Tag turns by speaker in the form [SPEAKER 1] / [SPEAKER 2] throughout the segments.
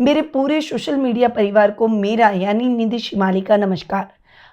[SPEAKER 1] मेरे पूरे social media परिवार को मेरा यानी निधि शिमाली का नमस्कार।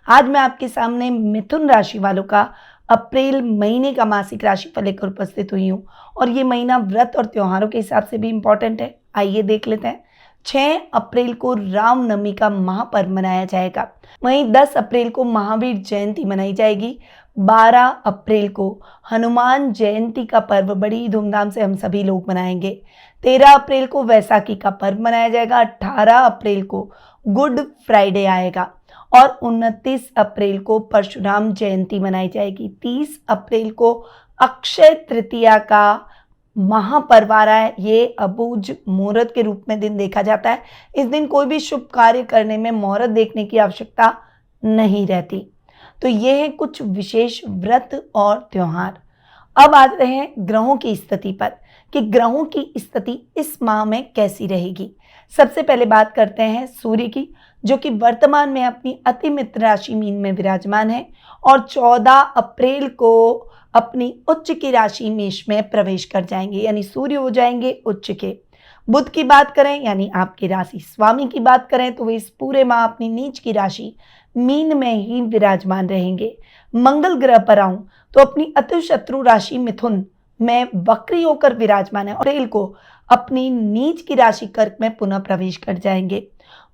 [SPEAKER 1] आज मैं आपके सामने मिथुन राशि वालों का अप्रैल महीने का मासिक राशिफल लेकर उपस्थित हुई हूँ और ये महीना व्रत और त्योहारों के हिसाब से भी इम्पोर्टेंट है। आइए देख लेते हैं। 6 अप्रैल को रामनवमी का महापर्व मनाया जाएगा। वहीं 10 अप्रैल को महावीर जयंती मनाई जाएगी। 12 अप्रैल को हनुमान जयंती का पर्व बड़ी धूमधाम से हम सभी लोग मनाएंगे। 13 अप्रैल को वैसाखी का पर्व मनाया जाएगा। 18 अप्रैल को गुड फ्राइडे आएगा और 29 अप्रैल को परशुराम जयंती मनाई जाएगी। 30 अप्रैल को अक्षय तृतीया का महापर्व आ रहा है। ये अबूझ मुहूर्त के रूप में दिन देखा जाता है। इस दिन कोई भी शुभ कार्य करने में मुहूर्त देखने की आवश्यकता नहीं रहती। तो ये है कुछ विशेष व्रत और त्योहार। अब आते हैं ग्रहों की स्थिति पर कि ग्रहों की स्थिति इस माह में कैसी रहेगी। सबसे पहले बात करते हैं सूर्य की, जो कि वर्तमान में अपनी अति मित्र राशि मीन में विराजमान है और 14 अप्रैल को अपनी उच्च की राशि मेष में प्रवेश कर जाएंगे, यानी सूर्य हो जाएंगे उच्च के। बुध की बात करें यानी आपकी राशि स्वामी की बात करें तो वे इस पूरे माह अपनी नीच की राशि मीन में ही विराजमान रहेंगे। मंगल ग्रह पर आऊं तो अपनी अति शत्रु राशि मिथुन में वक्री होकर विराजमान है और अप्रैल को अपनी नीच की राशि कर्क में पुनः प्रवेश कर जाएंगे।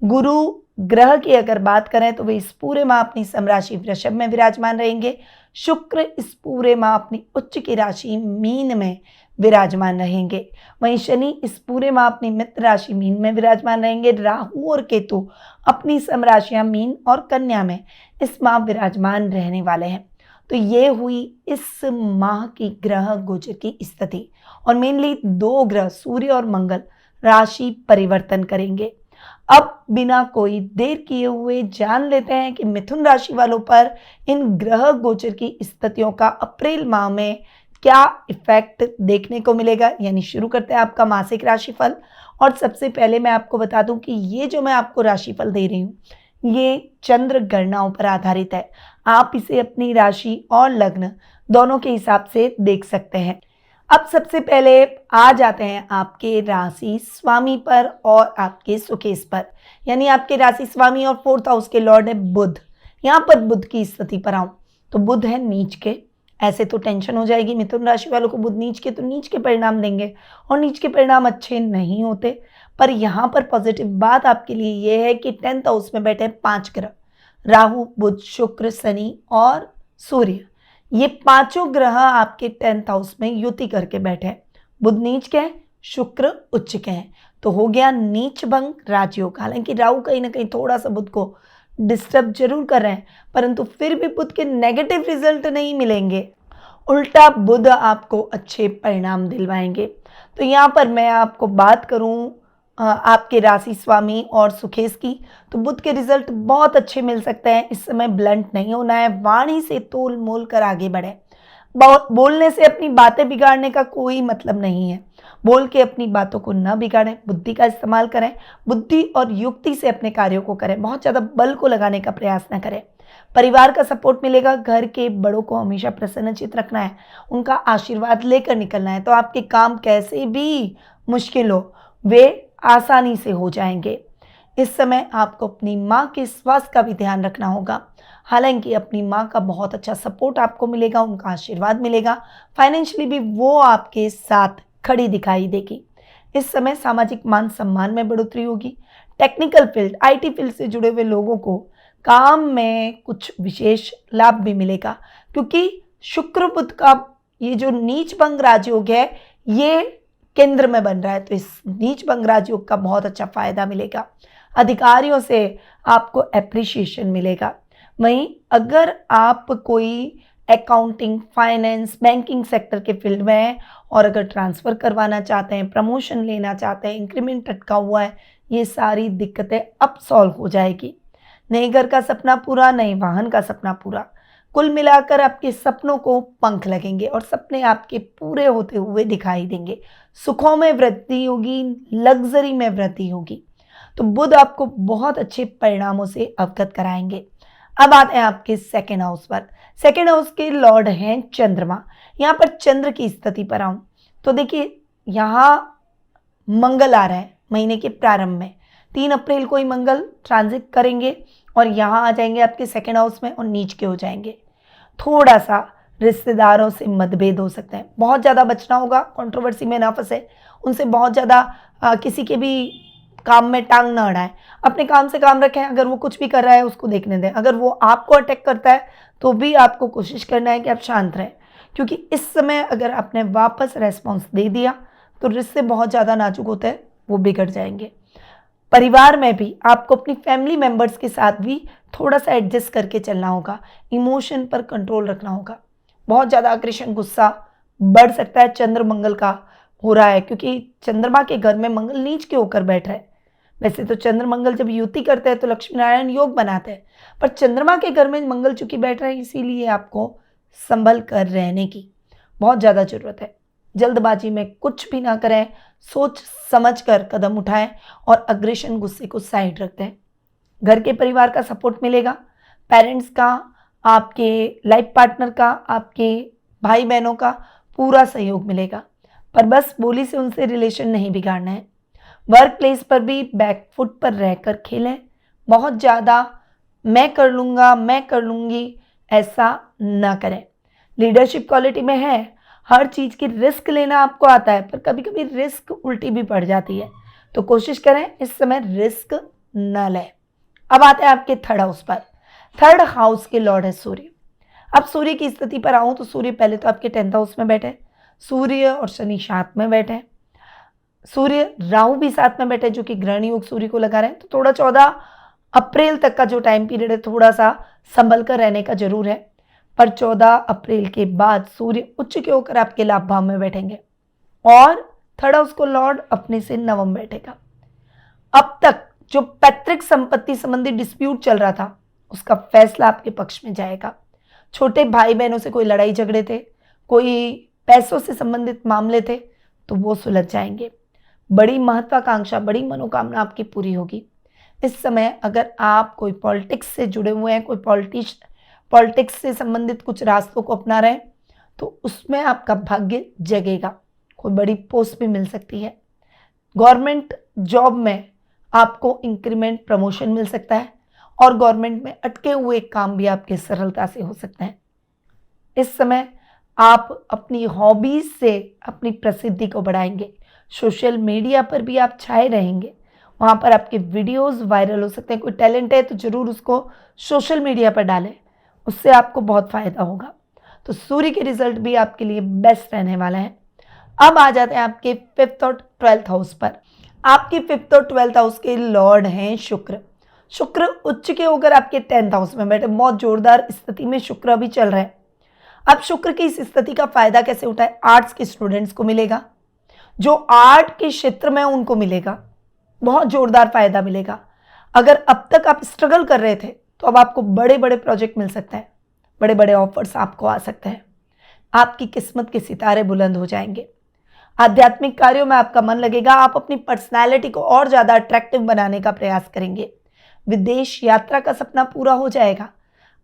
[SPEAKER 1] गुरु ग्रह की अगर बात करें तो वे इस पूरे माह अपनी समराशि वृषभ में विराजमान रहेंगे। शुक्र इस पूरे माह अपनी उच्च की राशि मीन में विराजमान रहेंगे। वहीं शनि इस पूरे माह अपनी मित्र राशि मीन में विराजमान रहेंगे। राहु और केतु अपनी समराशियां मीन और कन्या में इस माह विराजमान रहने वाले हैं। तो ये हुई इस माह की ग्रह गोचर की स्थिति और मेनली 2 ग्रह सूर्य और मंगल राशि परिवर्तन करेंगे। अब बिना कोई देर किए हुए जान लेते हैं कि मिथुन राशि वालों पर इन ग्रह गोचर की स्थितियों का अप्रैल माह में क्या इफेक्ट देखने को मिलेगा। यानी शुरू करते हैं आपका मासिक राशिफल। और सबसे पहले मैं आपको बता दूं कि ये जो मैं आपको राशिफल दे रही हूँ ये चंद्र गणनाओं पर आधारित है। आप इसे अपनी राशि और लग्न दोनों के हिसाब से देख सकते हैं। अब सबसे पहले आ जाते हैं आपके राशि स्वामी पर और आपके सुकेश पर, यानी आपके राशि स्वामी और 4th हाउस के लॉर्ड है बुध। यहाँ पर बुध की स्थिति पर आऊं तो बुध है नीच के। ऐसे तो टेंशन हो जाएगी मिथुन राशि वालों को, बुध नीच के तो नीच के परिणाम देंगे और नीच के परिणाम अच्छे नहीं होते। पर यहाँ पर पॉजिटिव बात आपके लिए ये है कि 10th हाउस में बैठे 5 ग्रह राहु बुध शुक्र शनि और सूर्य, ये पांचों ग्रह आपके 10th हाउस में युति करके बैठे हैं। बुध नीच के हैं, शुक्र उच्च के हैं, तो हो गया नीच भंग राजयोग। हालांकि राहु कहीं ना कहीं थोड़ा सा बुध को डिस्टर्ब जरूर कर रहे हैं, परंतु फिर भी बुध के नेगेटिव रिजल्ट नहीं मिलेंगे, उल्टा बुध आपको अच्छे परिणाम दिलवाएंगे। तो यहाँ पर मैं आपको बात करूँ आपके राशि स्वामी और सुकेश की, तो बुध के रिजल्ट बहुत अच्छे मिल सकते हैं। इस समय ब्लंट नहीं होना है, वाणी से तोल मोल कर आगे बढ़े। बोलने से अपनी बातें बिगाड़ने का कोई मतलब नहीं है। बोल के अपनी बातों को न बिगाड़ें, बुद्धि का इस्तेमाल करें, बुद्धि और युक्ति से अपने कार्यों को करें, बहुत ज़्यादा बल को लगाने का प्रयास न करें। परिवार का सपोर्ट मिलेगा। घर के बड़ों को हमेशा प्रसन्नचित्त रखना है, उनका आशीर्वाद लेकर निकलना है, तो आपके काम कैसे भी मुश्किल हो वे आसानी से हो जाएंगे। इस समय आपको अपनी माँ के स्वास्थ्य का भी ध्यान रखना होगा। हालांकि अपनी माँ का बहुत अच्छा सपोर्ट आपको मिलेगा, उनका आशीर्वाद मिलेगा, फाइनेंशियली भी वो आपके साथ खड़ी दिखाई देगी। इस समय सामाजिक मान सम्मान में बढ़ोतरी होगी। टेक्निकल फील्ड आईटी फील्ड से जुड़े हुए लोगों को काम में कुछ विशेष लाभ भी मिलेगा, क्योंकि शुक्र बुध का ये जो नीच भंग राजयोग है ये केंद्र में बन रहा है, तो इस नीच भंग राजयोग का बहुत अच्छा फायदा मिलेगा। अधिकारियों से आपको एप्रिसिएशन मिलेगा। वहीं अगर आप कोई अकाउंटिंग फाइनेंस बैंकिंग सेक्टर के फील्ड में हैं और अगर ट्रांसफ़र करवाना चाहते हैं, प्रमोशन लेना चाहते हैं, इंक्रीमेंट अटका हुआ है, ये सारी दिक्कतें अब सॉल्व हो जाएगी। नए घर का सपना पूरा, नए वाहन का सपना पूरा, कुल मिलाकर आपके सपनों को पंख लगेंगे और सपने आपके पूरे होते हुए दिखाई देंगे। सुखों में वृद्धि होगी, लग्जरी में वृद्धि होगी। तो बुध आपको बहुत अच्छे परिणामों से अवगत कराएंगे। अब आते हैं आपके 2nd हाउस पर। 2nd हाउस के लॉर्ड हैं चंद्रमा। यहाँ पर चंद्र की स्थिति पर आऊं तो देखिए यहाँ मंगल आ रहा है महीने के प्रारंभ में, 3 अप्रैल को ही मंगल ट्रांजिट करेंगे और यहाँ आ जाएंगे आपके सेकेंड हाउस में और नीच के हो जाएंगे। थोड़ा सा रिश्तेदारों से मतभेद हो सकते हैं, बहुत ज़्यादा बचना होगा, कंट्रोवर्सी में ना फंसे, उनसे बहुत ज़्यादा किसी के भी काम में टांग ना अड़ाएं, अपने काम से काम रखें। अगर वो कुछ भी कर रहा है उसको देखने दें, अगर वो आपको अटैक करता है तो भी आपको कोशिश करना है कि आप शांत रहें, क्योंकि इस समय अगर आपने वापस रेस्पॉन्स दे दिया तो रिश्ते बहुत ज़्यादा नाजुक होते हैं, वो बिगड़ जाएंगे। परिवार में भी आपको अपनी फैमिली मेंबर्स के साथ भी थोड़ा सा एडजस्ट करके चलना होगा, इमोशन पर कंट्रोल रखना होगा। बहुत ज़्यादा अग्रेशन, गुस्सा बढ़ सकता है, चंद्र मंगल का हो रहा है क्योंकि चंद्रमा के घर में मंगल नीच के होकर बैठ रहा है। वैसे तो चंद्र मंगल जब युति करते हैं तो लक्ष्मी नारायण योग बनाते हैं, पर चंद्रमा के घर में मंगल चूंकि बैठ रहे हैं, इसीलिए आपको संभल कर रहने की बहुत ज़्यादा ज़रूरत है। जल्दबाजी में कुछ भी ना करें, सोच समझ कर कदम उठाएं और अग्रेशन, गुस्से को साइड रखते हैं। घर के परिवार का सपोर्ट मिलेगा, पेरेंट्स का, आपके लाइफ पार्टनर का, आपके भाई बहनों का पूरा सहयोग मिलेगा, पर बस बोली से उनसे रिलेशन नहीं बिगाड़ना है। वर्क प्लेस पर भी बैक फुट पर रहकर खेलें, बहुत ज़्यादा मैं कर लूँगा, मैं कर लूँगी ऐसा ना करें। लीडरशिप क्वालिटी में है, हर चीज़ की रिस्क लेना आपको आता है, पर कभी कभी रिस्क उल्टी भी पड़ जाती है, तो कोशिश करें इस समय रिस्क न लें। अब आते हैं आपके थर्ड हाउस पर। थर्ड हाउस के लॉर्ड है सूर्य। अब सूर्य की स्थिति पर आऊँ तो सूर्य पहले तो आपके 10th हाउस में बैठे, सूर्य और शनि साथ में बैठे, सूर्य राहु भी साथ में बैठे जो कि ग्रहण योग सूर्य को लगा रहे हैं। तो थोड़ा 14 अप्रैल तक का जो टाइम पीरियड है थोड़ा सा संभल कर रहने का जरूर है, पर 14 अप्रैल के बाद सूर्य उच्च के होकर आपके लाभ भाव में बैठेंगे और थर्ड हाउस को लॉर्ड अपने से नवम बैठेगा। अब तक जो पैतृक संपत्ति संबंधी डिस्प्यूट चल रहा था उसका फैसला आपके पक्ष में जाएगा। छोटे भाई बहनों से कोई लड़ाई झगड़े थे, कोई पैसों से संबंधित मामले थे, तो वो सुलझ जाएंगे। बड़ी महत्वाकांक्षा, बड़ी मनोकामना आपकी पूरी होगी। इस समय अगर आप कोई पॉलिटिक्स से जुड़े हुए हैं, कोई पॉलिटिक्स से संबंधित कुछ रास्तों को अपना रहे हैं, तो उसमें आपका भाग्य जगेगा, कोई बड़ी पोस्ट भी मिल सकती है। गवर्नमेंट जॉब में आपको इंक्रीमेंट, प्रमोशन मिल सकता है और गवर्नमेंट में अटके हुए काम भी आपके सरलता से हो सकते हैं। इस समय आप अपनी हॉबीज से अपनी प्रसिद्धि को बढ़ाएंगे, सोशल मीडिया पर भी आप छाए रहेंगे, वहाँ पर आपके वीडियोस वायरल हो सकते हैं। कोई टैलेंट है तो ज़रूर उसको सोशल मीडिया पर डालें, उससे आपको बहुत फ़ायदा होगा। तो सूर्य के रिजल्ट भी आपके लिए बेस्ट रहने वाला है। अब आ जाते हैं आपके 5th और 12th हाउस पर। आपके 5th और 12th हाउस के लॉर्ड हैं शुक्र। शुक्र उच्च के होकर आपके 10th हाउस में बैठे, बहुत जोरदार स्थिति में शुक्र अभी चल रहे हैं। अब शुक्र की इस स्थिति का फायदा कैसे उठाए? आर्ट्स के स्टूडेंट्स को मिलेगा, जो आर्ट के क्षेत्र में उनको मिलेगा, बहुत जोरदार फायदा मिलेगा। अगर अब तक आप स्ट्रगल कर रहे थे तो अब आपको बड़े बड़े प्रोजेक्ट मिल सकते हैं, बड़े बड़े ऑफर्स आपको आ सकते हैं, आपकी किस्मत के सितारे बुलंद हो जाएंगे। आध्यात्मिक कार्यों में आपका मन लगेगा, आप अपनी पर्सनैलिटी को और ज़्यादा अट्रैक्टिव बनाने का प्रयास करेंगे। विदेश यात्रा का सपना पूरा हो जाएगा।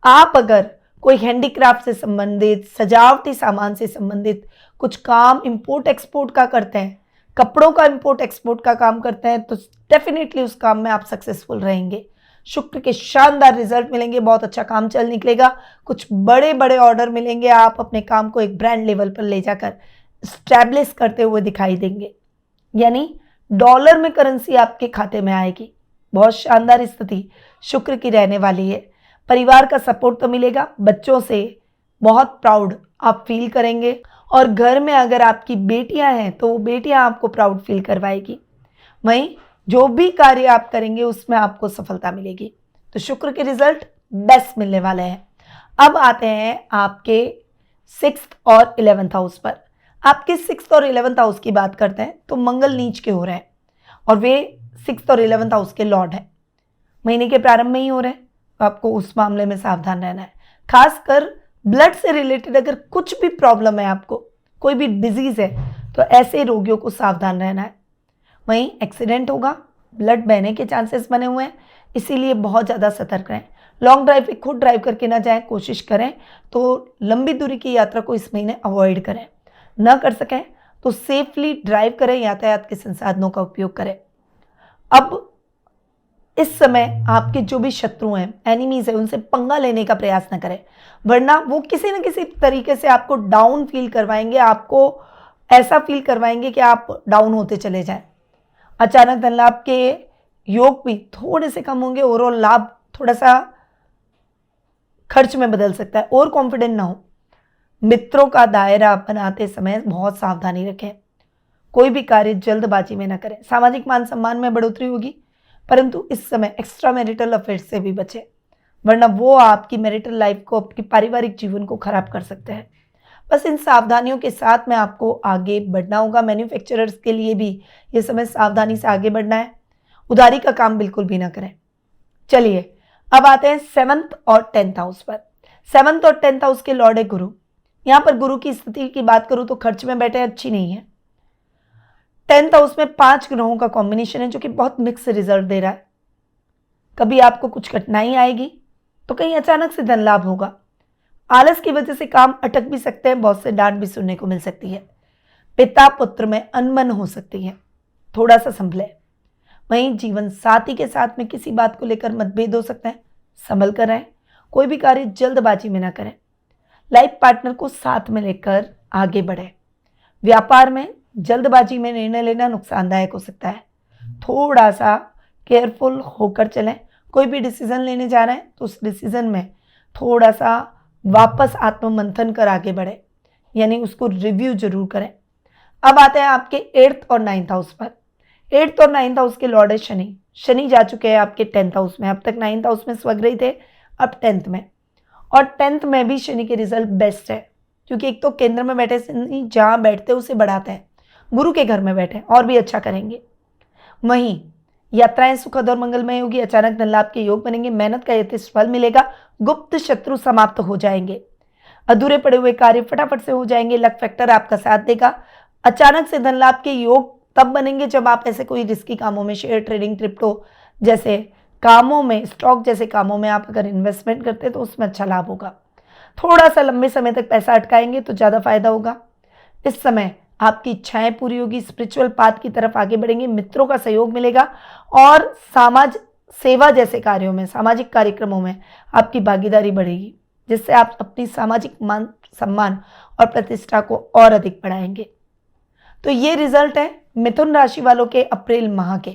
[SPEAKER 1] आप अगर कोई हैंडीक्राफ्ट से संबंधित, सजावटी सामान से संबंधित कुछ काम इंपोर्ट एक्सपोर्ट का करते हैं, कपड़ों का इंपोर्ट एक्सपोर्ट का काम करते हैं, तो डेफिनेटली उस काम में आप सक्सेसफुल रहेंगे। शुक्र के शानदार रिजल्ट मिलेंगे, बहुत अच्छा काम चल निकलेगा, कुछ बड़े बड़े ऑर्डर मिलेंगे, आप अपने काम को एक ब्रांड लेवल पर ले जाकर स्टैब्लिश करते हुए दिखाई देंगे, यानी डॉलर में करेंसी आपके खाते में आएगी। बहुत शानदार स्थिति शुक्र की रहने वाली है। परिवार का सपोर्ट तो मिलेगा, बच्चों से बहुत प्राउड आप फील करेंगे और घर में अगर आपकी बेटियां हैं तो वो बेटियां आपको प्राउड फील करवाएगी। वहीं जो भी कार्य आप करेंगे उसमें आपको सफलता मिलेगी। तो शुक्र के रिजल्ट बेस्ट मिलने वाले हैं। अब आते हैं आपके 6th और 11th हाउस पर। आपके 6th और 11th हाउस की बात करते हैं तो मंगल नीच के हो रहे हैं और वे 6th और 11th हाउस के लॉर्ड हैं। महीने के प्रारंभ में ही हो रहे हैं, तो आपको उस मामले में सावधान रहना है। खासकर ब्लड से रिलेटेड अगर कुछ भी प्रॉब्लम है, आपको कोई भी डिजीज है, तो ऐसे रोगियों को सावधान रहना है। वहीं एक्सीडेंट होगा, ब्लड बहने के चांसेस बने हुए हैं, इसीलिए बहुत ज़्यादा सतर्क रहें। लॉन्ग ड्राइव पे खुद ड्राइव करके ना जाएं, कोशिश करें तो लंबी दूरी की यात्रा को इस महीने अवॉइड करें। न कर सकें तो सेफली ड्राइव करें, यातायात के संसाधनों का उपयोग करें। अब इस समय आपके जो भी शत्रु हैं, एनिमीज हैं, उनसे पंगा लेने का प्रयास न करें, वरना वो किसी न किसी तरीके से आपको डाउन फील करवाएंगे, आपको ऐसा फील करवाएंगे कि आप डाउन होते चले जाएं। अचानक धन लाभ के योग भी थोड़े से कम होंगे, ओवरऑल लाभ थोड़ा सा खर्च में बदल सकता है। और कॉन्फिडेंट ना हो। मित्रों का दायरा बनाते समय बहुत सावधानी रखें। कोई भी कार्य जल्दबाजी में न करें। सामाजिक मान सम्मान में बढ़ोतरी होगी, परंतु इस समय एक्स्ट्रा मैरिटल अफेयर से भी बचें, वरना वो आपकी मैरिटल लाइफ को, आपकी पारिवारिक जीवन को खराब कर सकते हैं। बस इन सावधानियों के साथ में आपको आगे बढ़ना होगा। मैन्युफैक्चरर्स के लिए भी ये समय सावधानी से आगे बढ़ना है। उधारी का काम बिल्कुल भी ना करें। चलिए अब आते हैं 7th और 10th हाउस पर। 7th और 10th हाउस के लॉर्ड है गुरु। यहाँ पर गुरु की स्थिति की बात करूँ तो खर्च में बैठे अच्छी नहीं है। 10th हाउस में 5 ग्रहों का कॉम्बिनेशन है जो कि बहुत मिक्स रिजल्ट दे रहा है। कभी आपको कुछ कठिनाई आएगी तो कहीं अचानक से धन लाभ होगा। आलस की वजह से काम अटक भी सकते हैं, बहुत से डांट भी सुनने को मिल सकती है। पिता पुत्र में अनबन हो सकती है, थोड़ा सा संभले। वहीं जीवन साथी के साथ में किसी बात को लेकर मतभेद हो सकते हैं, संभल कर रहें। कोई भी कार्य जल्दबाजी में ना करें। लाइफ पार्टनर को साथ में लेकर आगे बढ़े। व्यापार में जल्दबाजी में निर्णय लेना नुकसानदायक हो सकता है, थोड़ा सा केयरफुल होकर चलें। कोई भी डिसीजन लेने जा रहे हैं तो उस डिसीजन में थोड़ा सा वापस आत्ममंथन कर आगे बढ़े, यानी उसको रिव्यू जरूर करें। अब आते हैं आपके 8th और 9th हाउस पर। 8th और 9th हाउस के लॉर्ड है शनि। शनि जा चुके हैं आपके 10th हाउस में। अब तक 9th हाउस में स्वग्रही थे, अब 10th में। और 10th में भी शनि के रिजल्ट बेस्ट है, क्योंकि एक तो केंद्र में बैठे शनि, जहाँ बैठते उसे बढ़ाते हैं। गुरु के घर में बैठे और भी अच्छा करेंगे। वहीं यात्राएं सुखद और मंगलमय होगी। अचानक धन लाभ के योग बनेंगे। मेहनत का यथेष्ट फल मिलेगा। गुप्त शत्रु समाप्त हो जाएंगे। अधूरे पड़े हुए कार्य फटाफट से हो जाएंगे। लक फैक्टर आपका साथ देगा। अचानक से धन लाभ के योग तब बनेंगे जब आप ऐसे कोई रिस्की कामों में, शेयर ट्रेडिंग, क्रिप्टो जैसे कामों में, स्टॉक जैसे कामों में आप अगर इन्वेस्टमेंट करते हैं तो उसमें अच्छा लाभ होगा। थोड़ा सा लंबे समय तक पैसा अटकाएंगे तो ज़्यादा फायदा होगा। इस समय आपकी इच्छाएं पूरी होगी। स्पिरिचुअल पाथ की तरफ आगे बढ़ेंगे। मित्रों का सहयोग मिलेगा और समाज सेवा जैसे कार्यों में, सामाजिक कार्यक्रमों में आपकी भागीदारी बढ़ेगी, जिससे आप अपनी सामाजिक मान सम्मान और प्रतिष्ठा को और अधिक बढ़ाएंगे। तो ये रिजल्ट है मिथुन राशि वालों के अप्रैल माह के।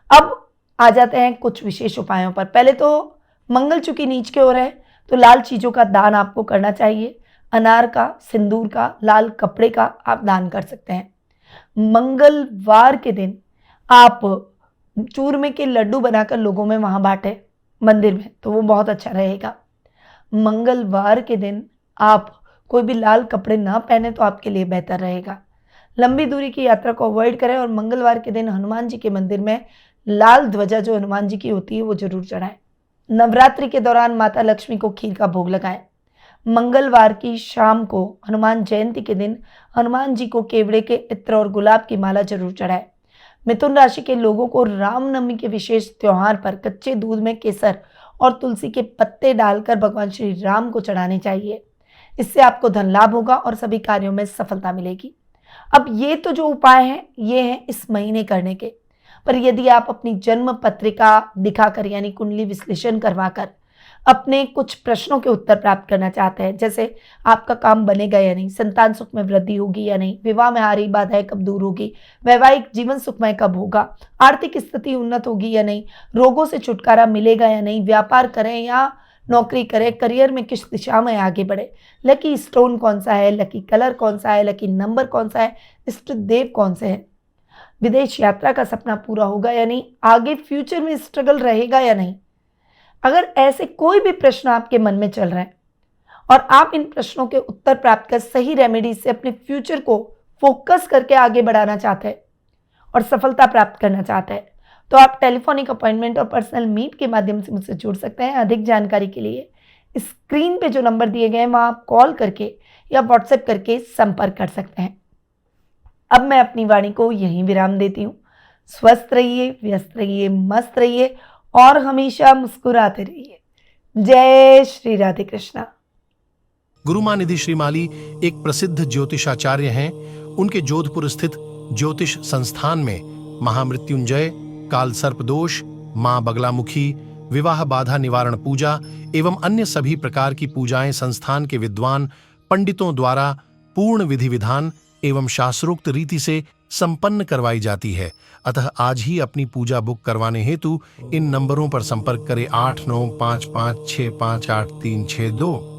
[SPEAKER 1] अब आ जाते हैं कुछ विशेष उपायों पर। पहले तो मंगल चूंकि नीच के ओर है तो लाल चीजों का दान आपको करना चाहिए। अनार का, सिंदूर का, लाल कपड़े का आप दान कर सकते हैं। मंगलवार के दिन आप चूरमे के लड्डू बनाकर लोगों में वहां बांटें मंदिर में, तो वो बहुत अच्छा रहेगा। मंगलवार के दिन आप कोई भी लाल कपड़े ना पहने तो आपके लिए बेहतर रहेगा। लंबी दूरी की यात्रा को अवॉइड करें और मंगलवार के दिन हनुमान जी के मंदिर में लाल ध्वजा जो हनुमान जी की होती है वो जरूर चढ़ाएं। नवरात्रि के दौरान माता लक्ष्मी को खीर का भोग लगाएं। मंगलवार की शाम को हनुमान जयंती के दिन हनुमान जी को केवड़े के इत्र और गुलाब की माला जरूर चढ़ाएं। मिथुन राशि के लोगों को रामनवमी के विशेष त्योहार पर कच्चे दूध में केसर और तुलसी के पत्ते डालकर भगवान श्री राम को चढ़ाने चाहिए। इससे आपको धन लाभ होगा और सभी कार्यों में सफलता मिलेगी। अब ये तो जो उपाय हैं ये हैं इस महीने करने के, पर यदि आप अपनी जन्म पत्रिका दिखाकर यानी कुंडली विश्लेषण करवाकर अपने कुछ प्रश्नों के उत्तर प्राप्त करना चाहते हैं, जैसे आपका काम बनेगा या नहीं, संतान सुख में वृद्धि होगी या नहीं, विवाह में आ रही बाधाएं कब दूर होगी, वैवाहिक जीवन सुखमय कब होगा, आर्थिक स्थिति उन्नत होगी या नहीं, रोगों से छुटकारा मिलेगा या नहीं, व्यापार करें या नौकरी करें, करियर में किस दिशा में आगे बढ़े, लकी स्टोन कौन सा है, लकी कलर कौन सा है, लकी नंबर कौन सा है, इष्ट देव कौन से हैं, विदेश यात्रा का सपना पूरा होगा या नहीं, आगे फ्यूचर में स्ट्रगल रहेगा या नहीं। अगर ऐसे कोई भी प्रश्न आपके मन में चल रहे हैं और आप इन प्रश्नों के उत्तर प्राप्त कर सही रेमेडी से अपने फ्यूचर को फोकस करके आगे बढ़ाना चाहते हैं और सफलता प्राप्त करना चाहते हैं, तो आप टेलीफोनिक अपॉइंटमेंट और पर्सनल मीट के माध्यम से मुझसे जुड़ सकते हैं। अधिक जानकारी के लिए स्क्रीन पे जो नंबर दिए गए हैं वहां आप कॉल करके या व्हाट्सएप करके संपर्क कर सकते हैं। अब मैं अपनी वाणी को यहीं विराम देती हूँ। स्वस्थ रहिए, व्यस्त रहिए, मस्त रहिए और हमेशा मुस्कुराते रहिए। जय श्री राधे कृष्णा।
[SPEAKER 2] गुरुमां निधि श्रीमाली एक प्रसिद्ध ज्योतिषाचार्य हैं। उनके जोधपुर स्थित ज्योतिष संस्थान में महामृत्युंजय, काल सर्प दोष, माँ बगलामुखी, विवाह बाधा निवारण पूजा एवं अन्य सभी प्रकार की पूजाएं संस्थान के विद्वान पंडितों द्वारा पूर्ण विधि विधान एवं शास्त्रोक्त रीति से संपन्न करवाई जाती है। अतः आज ही अपनी पूजा बुक करवाने हेतु इन नंबरों पर संपर्क करें 8955658362।